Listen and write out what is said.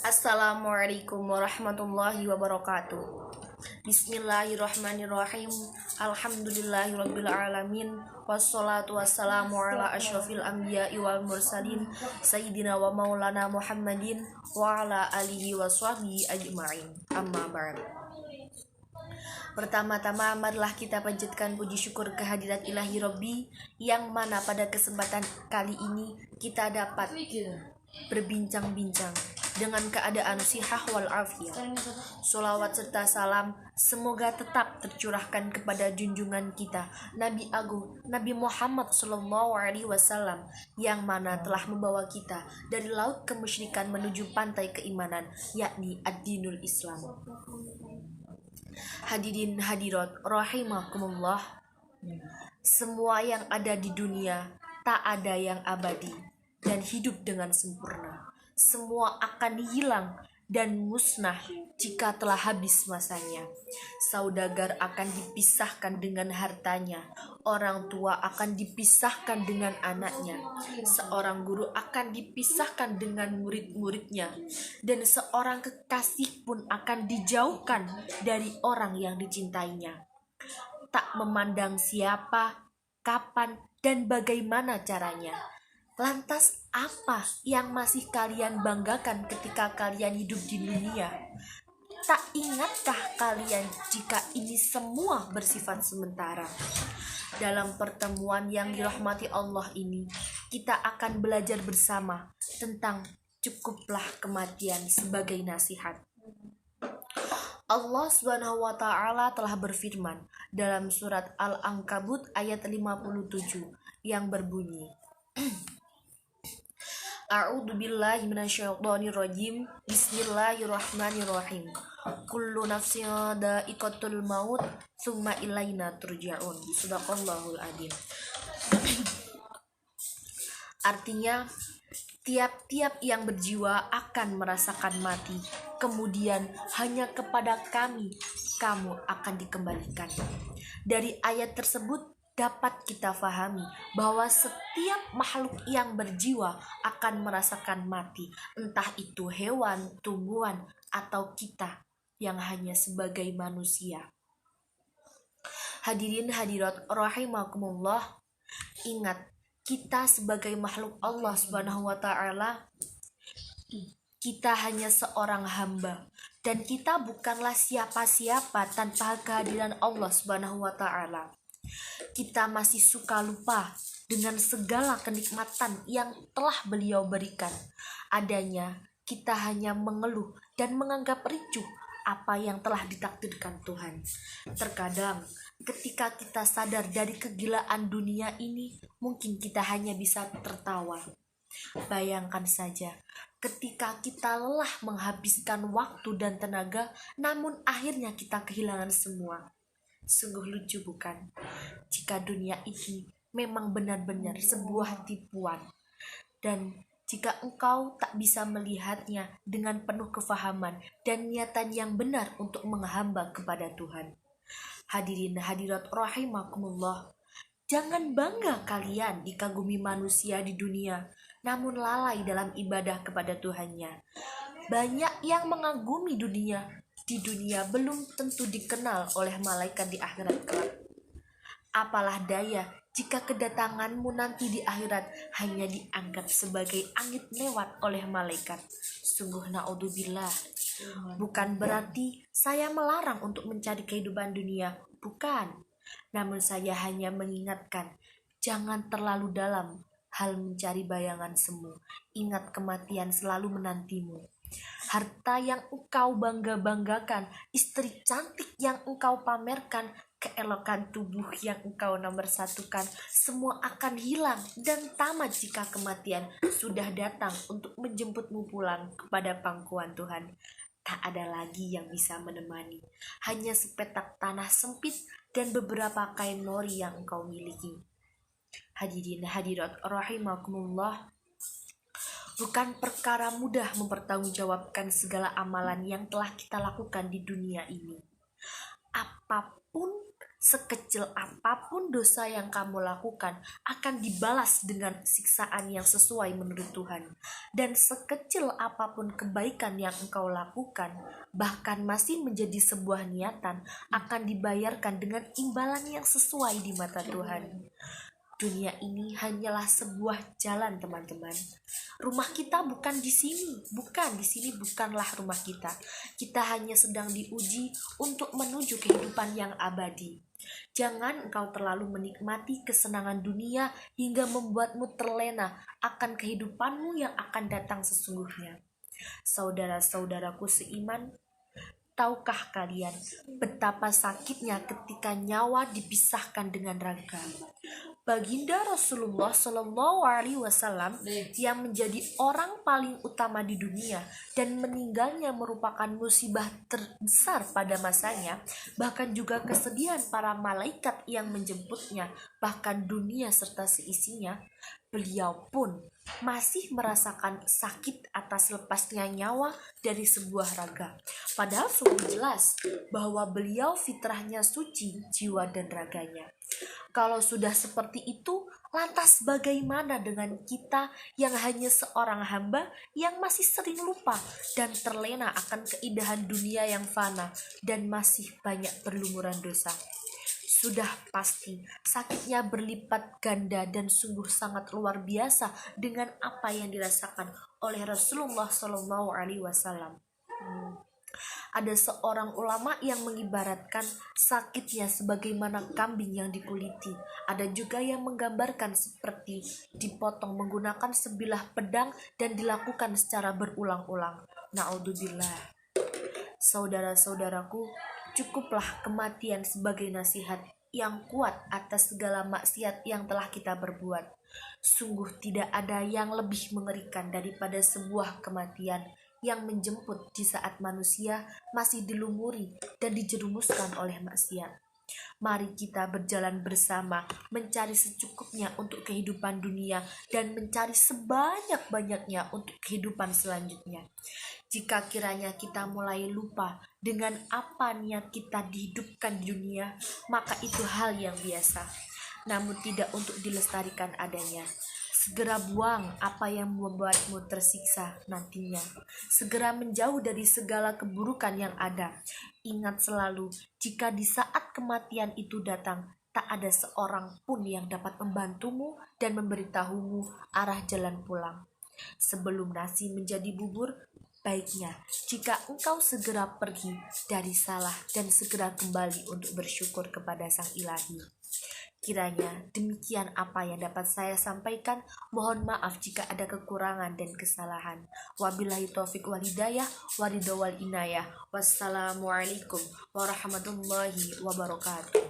Assalamualaikum warahmatullahi wabarakatuh. Bismillahirrahmanirrahim. Alhamdulillahirabbil alamin. Wassalatu wassalamu ala asyrafil anbiya'i wal mursalin sayyidina wa maulana Muhammadin wa ala alihi wa sahbihi ajma'in. Amma ba'd. Pertama-tama marilah kita panjatkan puji syukur kehadirat Ilahi Rabbi, yang mana pada kesempatan kali ini kita dapat berbincang-bincang dengan keadaan sihah wal afiyah. Sholawat serta salam semoga tetap tercurahkan kepada junjungan kita Nabi Agung Nabi Muhammad SAW, yang mana telah membawa kita dari laut kemusyrikan menuju pantai keimanan, yakni ad-dinul Islam. Hadirin hadirat rahimakumullah, semua yang ada di dunia tak ada yang abadi dan hidup dengan sempurna. Semua akan hilang dan musnah jika telah habis masanya. Saudagar akan dipisahkan dengan hartanya, orang tua akan dipisahkan dengan anaknya, seorang guru akan dipisahkan dengan murid-muridnya, dan seorang kekasih pun akan dijauhkan dari orang yang dicintainya. Tak memandang siapa, kapan, dan bagaimana caranya. Lantas apa yang masih kalian banggakan ketika kalian hidup di dunia? Tak ingatkah kalian jika ini semua bersifat sementara? Dalam pertemuan yang dirahmati Allah ini, kita akan belajar bersama tentang cukuplah kematian sebagai nasihat. Allah Subhanahu wa Ta'ala telah berfirman dalam surat Al-Ankabut ayat 57 yang berbunyi, A'udzu billahi minasyaitonir rajim. Bismillahirrahmanirrahim. Kullu nafsin dha'iqatul maut, tsumma ilaina turja'un. Shadaqallahul adzim. Artinya, tiap-tiap yang berjiwa akan merasakan mati, kemudian hanya kepada kami kamu akan dikembalikan. Dari ayat tersebut dapat kita fahami bahwa setiap makhluk yang berjiwa akan merasakan mati, entah itu hewan, tumbuhan, atau kita yang hanya sebagai manusia. Hadirin hadirat rahimakumullah, ingat, kita sebagai makhluk Allah Subhanahu wa Ta'ala, kita hanya seorang hamba, dan kita bukanlah siapa-siapa tanpa kehadiran Allah Subhanahu wa Ta'ala. Kita masih suka lupa dengan segala kenikmatan yang telah Beliau berikan. Adanya, kita hanya mengeluh dan menganggap ricuh apa yang telah ditakdirkan Tuhan. Terkadang, ketika kita sadar dari kegilaan dunia ini, mungkin kita hanya bisa tertawa. Bayangkan saja, ketika kita lelah menghabiskan waktu dan tenaga, namun akhirnya kita kehilangan semua. Sungguh lucu bukan? Jika dunia ini memang benar-benar sebuah tipuan, dan jika engkau tak bisa melihatnya dengan penuh kefahaman dan niatan yang benar untuk menghamba kepada Tuhan. Hadirin hadirat rahimakumullah, jangan bangga kalian dikagumi manusia di dunia, namun lalai dalam ibadah kepada Tuhannya. Banyak yang mengagumi dunia di dunia belum tentu dikenal oleh malaikat di akhirat kelak. Apalah daya jika kedatanganmu nanti di akhirat hanya dianggap sebagai angin lewat oleh malaikat. Sungguh naudzubillah. Bukan berarti saya melarang untuk mencari kehidupan dunia, bukan. Namun saya hanya mengingatkan, jangan terlalu dalam hal mencari bayangan semu. Ingat, kematian selalu menantimu. Harta yang engkau bangga-banggakan, istri cantik yang engkau pamerkan, keelokan tubuh yang engkau nomorsatukan, semua akan hilang dan tamat jika kematian sudah datang untuk menjemputmu pulang kepada pangkuan Tuhan. Tak ada lagi yang bisa menemani, hanya sepetak tanah sempit dan beberapa kain nori yang engkau miliki. Hadirin hadirat rahimakumullah, bukan perkara mudah mempertanggungjawabkan segala amalan yang telah kita lakukan di dunia ini. Apapun Sekecil apapun dosa yang kamu lakukan akan dibalas dengan siksaan yang sesuai menurut Tuhan. Dan sekecil apapun kebaikan yang engkau lakukan, bahkan masih menjadi sebuah niatan, akan dibayarkan dengan imbalan yang sesuai di mata Tuhan. Dunia ini hanyalah sebuah jalan, teman-teman. Rumah kita bukan di sini, bukanlah rumah kita. Kita hanya sedang diuji untuk menuju kehidupan yang abadi. Jangan engkau terlalu menikmati kesenangan dunia hingga membuatmu terlena akan kehidupanmu yang akan datang sesungguhnya. Saudara-saudaraku seiman, tahukah kalian betapa sakitnya ketika nyawa dipisahkan dengan raga? Baginda Rasulullah Shallallahu Alaihi Wasallam yang menjadi orang paling utama di dunia dan meninggalnya merupakan musibah terbesar pada masanya, bahkan juga kesedihan para malaikat yang menjemputnya, bahkan dunia serta seisinya. Beliau pun masih merasakan sakit atas lepasnya nyawa dari sebuah raga. Padahal sungguh jelas bahwa beliau fitrahnya suci jiwa dan raganya. Kalau sudah seperti itu, lantas bagaimana dengan kita yang hanya seorang hamba yang masih sering lupa dan terlena akan keindahan dunia yang fana dan masih banyak berlumuran dosa? Sudah pasti sakitnya berlipat ganda dan sungguh sangat luar biasa dengan apa yang dirasakan oleh Rasulullah Shallallahu Alaihi Wasallam. Ada seorang ulama yang mengibaratkan sakitnya sebagaimana kambing yang dikuliti. Ada juga yang menggambarkan seperti dipotong menggunakan sebilah pedang dan dilakukan secara berulang-ulang. Na'udzubillah. Saudara-saudaraku, cukuplah kematian sebagai nasihat yang kuat atas segala maksiat yang telah kita berbuat. Sungguh tidak ada yang lebih mengerikan daripada sebuah kematian yang menjemput di saat manusia masih dilumuri dan dijerumuskan oleh maksiat. Mari kita berjalan bersama mencari secukupnya untuk kehidupan dunia dan mencari sebanyak-banyaknya untuk kehidupan selanjutnya. Jika kiranya kita mulai lupa dengan apa niat kita dihidupkan di dunia, maka itu hal yang biasa, namun tidak untuk dilestarikan adanya. Segera buang apa yang membuatmu tersiksa nantinya. Segera menjauh dari segala keburukan yang ada. Ingat selalu, jika di saat kematian itu datang, tak ada seorang pun yang dapat membantumu dan memberitahumu arah jalan pulang. Sebelum nasi menjadi bubur, baiknya jika engkau segera pergi dari salah dan segera kembali untuk bersyukur kepada Sang Ilahi. Kiranya demikian apa yang dapat saya sampaikan. Mohon maaf jika ada kekurangan dan kesalahan. Wabillahi taufik wal hidayah, waridho wal inayah. Wassalamualaikum warahmatullahi wabarakatuh.